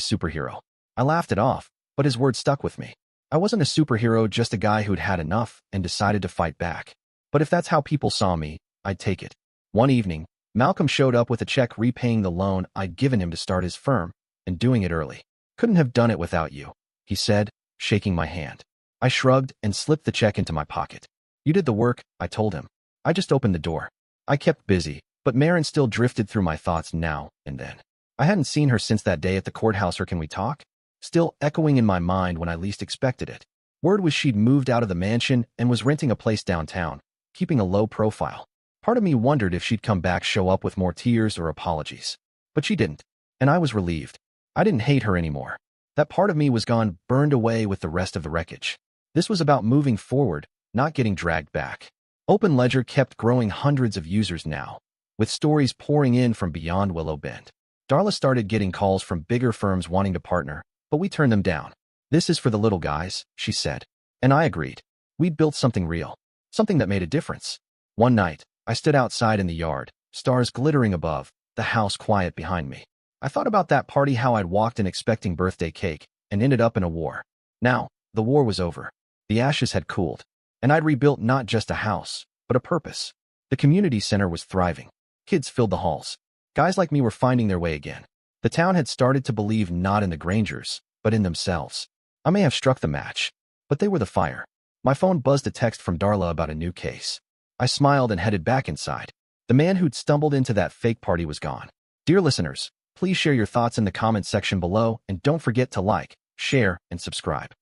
superhero. I laughed it off, but his words stuck with me. I wasn't a superhero, just a guy who'd had enough and decided to fight back. But if that's how people saw me, I'd take it. One evening, Malcolm showed up with a check repaying the loan I'd given him to start his firm, and doing it early. Couldn't have done it without you, he said, shaking my hand. I shrugged and slipped the check into my pocket. You did the work, I told him. I just opened the door. I kept busy, but Marin still drifted through my thoughts now and then. I hadn't seen her since that day at the courthouse, or Can We Talk? Still echoing in my mind when I least expected it. Word was she'd moved out of the mansion and was renting a place downtown, keeping a low profile. Part of me wondered if she'd come back, show up with more tears or apologies. But she didn't, and I was relieved. I didn't hate her anymore. That part of me was gone, burned away with the rest of the wreckage. This was about moving forward, not getting dragged back. Open Ledger kept growing, hundreds of users now, with stories pouring in from beyond Willow Bend. Darla started getting calls from bigger firms wanting to partner, but we turned them down. This is for the little guys, she said. And I agreed. We'd built something real, something that made a difference. One night, I stood outside in the yard, stars glittering above, the house quiet behind me. I thought about that party, how I'd walked in expecting birthday cake and ended up in a war. Now, the war was over. The ashes had cooled, and I'd rebuilt not just a house, but a purpose. The community center was thriving. Kids filled the halls. Guys like me were finding their way again. The town had started to believe not in the Grangers, but in themselves. I may have struck the match, but they were the fire. My phone buzzed, a text from Darla about a new case. I smiled and headed back inside. The man who'd stumbled into that fake party was gone. Dear listeners, please share your thoughts in the comments section below, and don't forget to like, share, and subscribe.